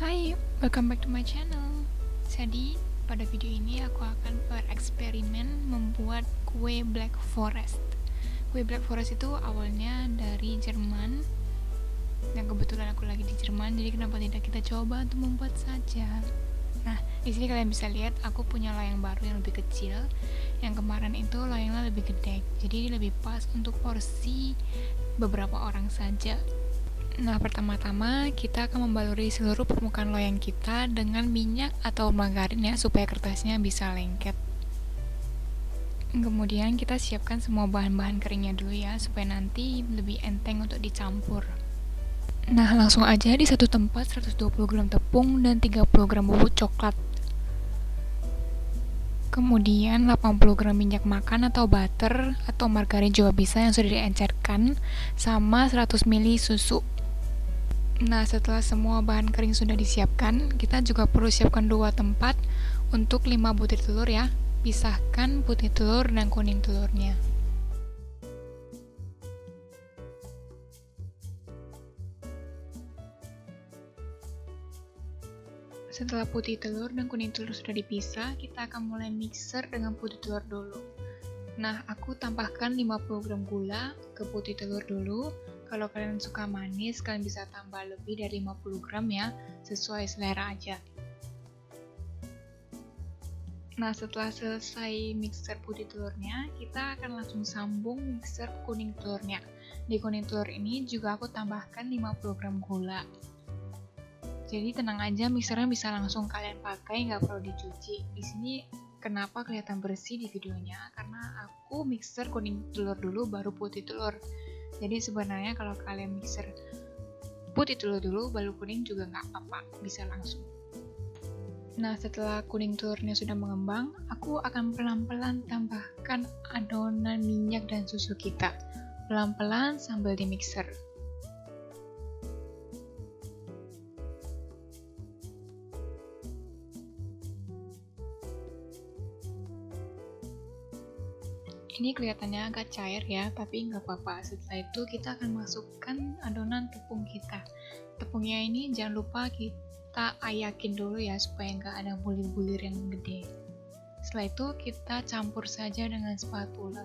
Hai, welcome back to my channel. Jadi, pada video ini aku akan bereksperimen membuat kue Black Forest. Kue Black Forest itu awalnya dari Jerman. Dan kebetulan aku lagi di Jerman, jadi kenapa tidak kita coba untuk membuat saja. Nah, di sini kalian bisa lihat aku punya loyang baru yang lebih kecil. Yang kemarin itu loyangnya lebih gede, jadi lebih pas untuk porsi beberapa orang saja. Nah, pertama-tama kita akan membaluri seluruh permukaan loyang kita dengan minyak atau margarin ya, supaya kertasnya bisa lengket. Kemudian kita siapkan semua bahan-bahan keringnya dulu ya, supaya nanti lebih enteng untuk dicampur. Nah, langsung aja di satu tempat 120 gram tepung dan 30 gram bubuk coklat. Kemudian 80 gram minyak makan atau butter atau margarin juga bisa yang sudah diencerkan, sama 100 ml susu. Nah, setelah semua bahan kering sudah disiapkan, kita juga perlu siapkan 2 tempat untuk 5 butir telur ya. Pisahkan putih telur dan kuning telurnya. Setelah putih telur dan kuning telur sudah dipisah, kita akan mulai mixer dengan putih telur dulu. Nah, aku tambahkan 50 gram gula ke putih telur dulu. Kalau kalian suka manis, kalian bisa tambah lebih dari 50 gram ya, sesuai selera aja. Nah, setelah selesai mixer putih telurnya, kita akan langsung sambung mixer kuning telurnya. Di kuning telur ini juga aku tambahkan 50 gram gula. Jadi tenang aja, mixernya bisa langsung kalian pakai, nggak perlu dicuci. Di sini kenapa kelihatan bersih di videonya? Karena aku mixer kuning telur dulu, baru putih telur. Jadi sebenarnya kalau kalian mixer putih telur dulu, baru kuning juga nggak apa-apa, bisa langsung. Nah, setelah kuning telurnya sudah mengembang, aku akan pelan-pelan tambahkan adonan minyak dan susu kita. Pelan-pelan sambil di mixer. Ini kelihatannya agak cair ya, tapi nggak apa-apa. Setelah itu kita akan masukkan adonan tepung kita. Tepungnya ini jangan lupa kita ayakin dulu ya, supaya nggak ada bulir-bulir yang gede. Setelah itu kita campur saja dengan spatula.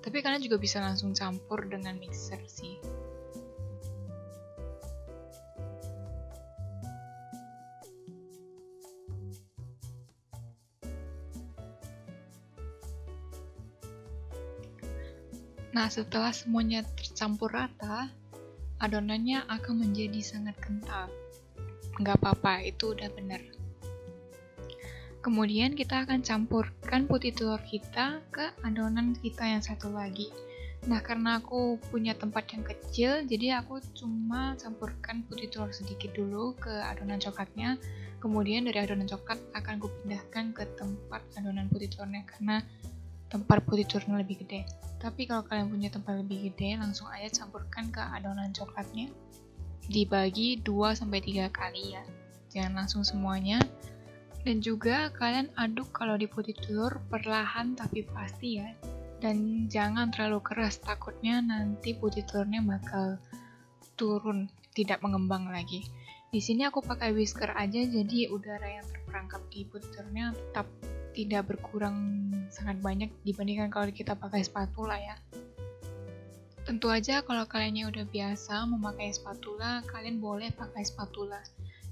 Tapi kalian juga bisa langsung campur dengan mixer sih. Nah, setelah semuanya tercampur rata, adonannya akan menjadi sangat kental. Nggak apa-apa, itu udah bener. Kemudian kita akan campurkan putih telur kita ke adonan kita yang satu lagi. Nah, karena aku punya tempat yang kecil, jadi aku cuma campurkan putih telur sedikit dulu ke adonan coklatnya. Kemudian dari adonan coklat akan kupindahkan ke tempat adonan putih telurnya, karena tempat putih telurnya lebih gede. Tapi kalau kalian punya tempat lebih gede, langsung aja campurkan ke adonan coklatnya. Dibagi 2-3 kali ya. Jangan langsung semuanya. Dan juga kalian aduk kalau di putih telur perlahan tapi pasti ya. Dan jangan terlalu keras, takutnya nanti putih telurnya bakal turun, tidak mengembang lagi. Di sini aku pakai whisker aja, jadi udara yang terperangkap di putih telurnya tetap tidak berkurang sangat banyak dibandingkan kalau kita pakai spatula ya. Tentu aja kalau kalian udah biasa memakai spatula, kalian boleh pakai spatula.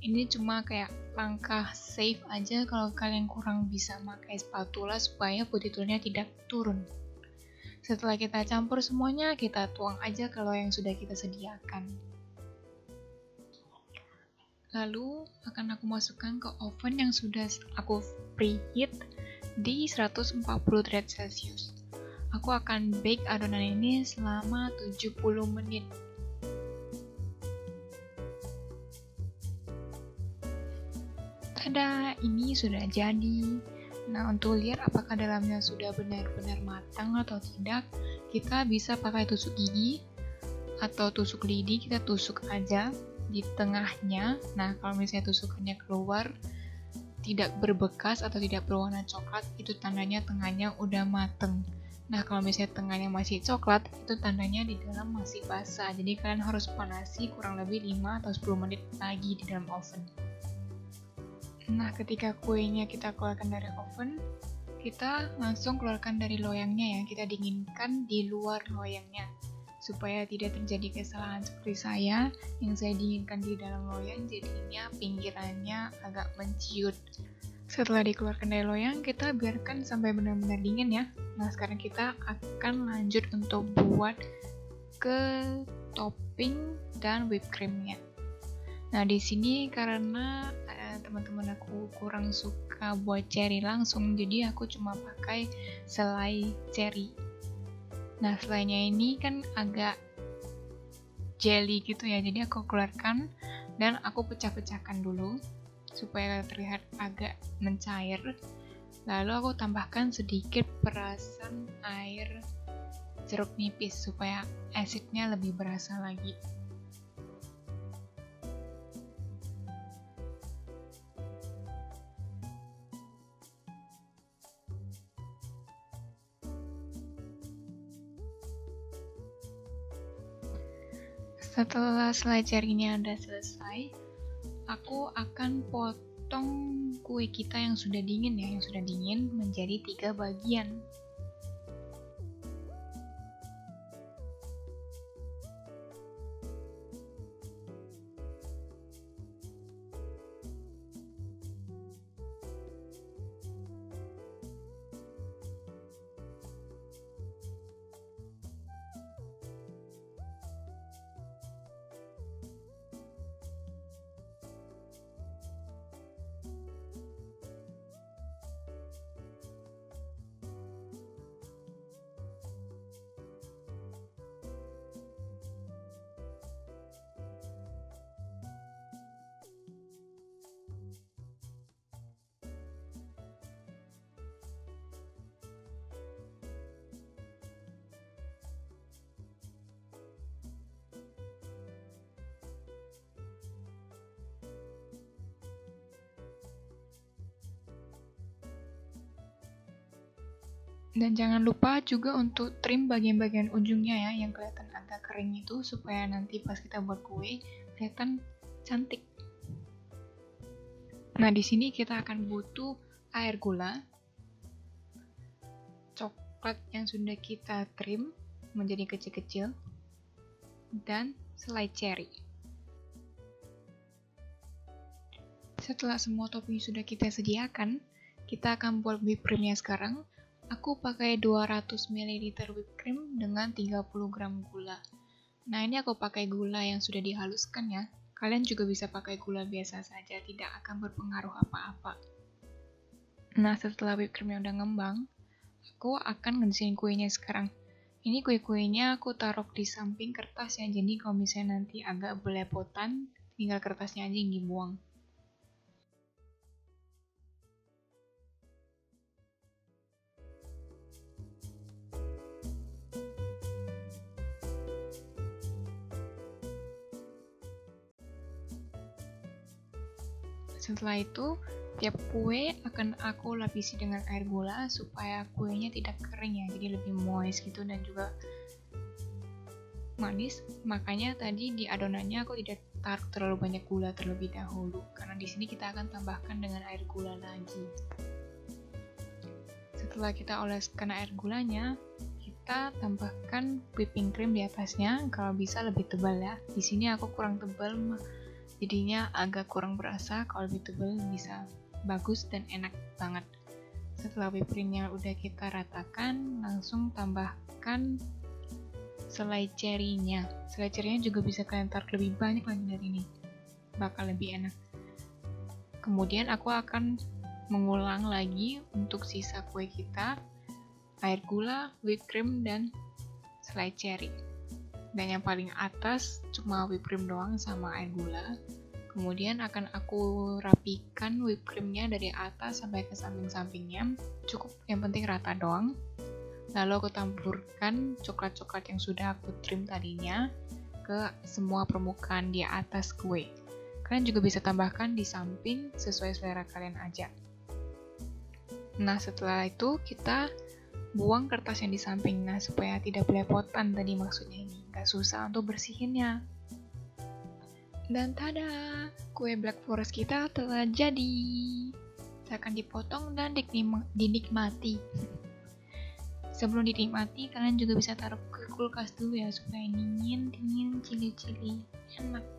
Ini cuma kayak langkah safe aja kalau kalian kurang bisa pakai spatula supaya putih telurnya tidak turun. Setelah kita campur semuanya, kita tuang aja ke loyang yang sudah kita sediakan. Lalu akan aku masukkan ke oven yang sudah aku preheat di 140 derajat Celcius. Aku akan bake adonan ini selama 70 menit. Tada, ini sudah jadi. Nah, untuk lihat apakah dalamnya sudah benar-benar matang atau tidak, kita bisa pakai tusuk gigi atau tusuk lidi, kita tusuk aja di tengahnya. Nah, kalau misalnya tusukannya keluar tidak berbekas atau tidak berwarna coklat, itu tandanya tengahnya udah mateng. Nah, kalau misalnya tengahnya masih coklat, itu tandanya di dalam masih basah. Jadi kalian harus panasi kurang lebih 5 atau 10 menit lagi di dalam oven. Nah, ketika kuenya kita keluarkan dari oven, kita langsung keluarkan dari loyangnya ya. Kita dinginkan di luar loyangnya, supaya tidak terjadi kesalahan seperti saya, yang saya dinginkan di dalam loyang, jadinya pinggirannya agak menciut. Setelah dikeluarkan dari loyang, kita biarkan sampai benar-benar dingin ya. Nah, sekarang kita akan lanjut untuk buat ke topping dan whipped creamnya. Nah, di sini karena teman-teman aku kurang suka buat cherry langsung, jadi aku cuma pakai selai cherry. Nah, selainya ini kan agak jelly gitu ya, jadi aku keluarkan dan aku pecah-pecahkan dulu supaya terlihat agak mencair. Lalu aku tambahkan sedikit perasan air jeruk nipis supaya asidnya lebih berasa lagi. Setelah selai cherry-nya udah selesai, aku akan potong kue kita yang sudah dingin ya, yang sudah dingin menjadi 3 bagian. Dan jangan lupa juga untuk trim bagian-bagian ujungnya ya, yang kelihatan agak kering itu, supaya nanti pas kita buat kue kelihatan cantik. Nah, di sini kita akan butuh air gula, coklat yang sudah kita trim menjadi kecil-kecil, dan selai cherry. Setelah semua topping sudah kita sediakan, kita akan buat whipped creamnya sekarang. Aku pakai 200 ml whipped cream dengan 30 gram gula. Nah, ini aku pakai gula yang sudah dihaluskan ya. Kalian juga bisa pakai gula biasa saja, tidak akan berpengaruh apa-apa. Nah, setelah whipped creamnya udah ngembang, aku akan ngedesain kuenya sekarang. Ini kue-kuenya aku taruh di samping kertas ya, jadi kalau misalnya nanti agak belepotan, tinggal kertasnya aja yang dibuang. Setelah itu, tiap kue akan aku lapisi dengan air gula supaya kuenya tidak kering ya, jadi lebih moist gitu dan juga manis. Makanya tadi di adonannya aku tidak taruh terlalu banyak gula terlebih dahulu, karena di sini kita akan tambahkan dengan air gula lagi. Setelah kita oleskan air gulanya, kita tambahkan whipping cream di atasnya. Kalau bisa lebih tebal ya. Di sini aku kurang tebal, jadinya agak kurang berasa. Kalau lebih tebal bisa bagus dan enak banget. Setelah whipped creamnya udah kita ratakan, langsung tambahkan selai cherry-nya. Selai cherry-nya juga bisa kalian taruh lebih banyak lagi dari ini, bakal lebih enak. Kemudian aku akan mengulang lagi untuk sisa kue kita, air gula, whipped cream, dan selai cherry. Dan yang paling atas cuma whipped cream doang sama air gula. Kemudian akan aku rapikan whipped creamnya dari atas sampai ke samping-sampingnya. Cukup yang penting rata doang. Lalu aku taburkan coklat-coklat yang sudah aku trim tadinya ke semua permukaan di atas kue. Kalian juga bisa tambahkan di samping sesuai selera kalian aja. Nah, setelah itu kita buang kertas yang di samping, nah supaya tidak belepotan tadi maksudnya ini, gak susah untuk bersihinnya. Dan tada, kue Black Forest kita telah jadi. Akan dipotong dan dinikmati. Sebelum dinikmati, kalian juga bisa taruh ke kulkas dulu ya supaya dingin, cili-cili, enak.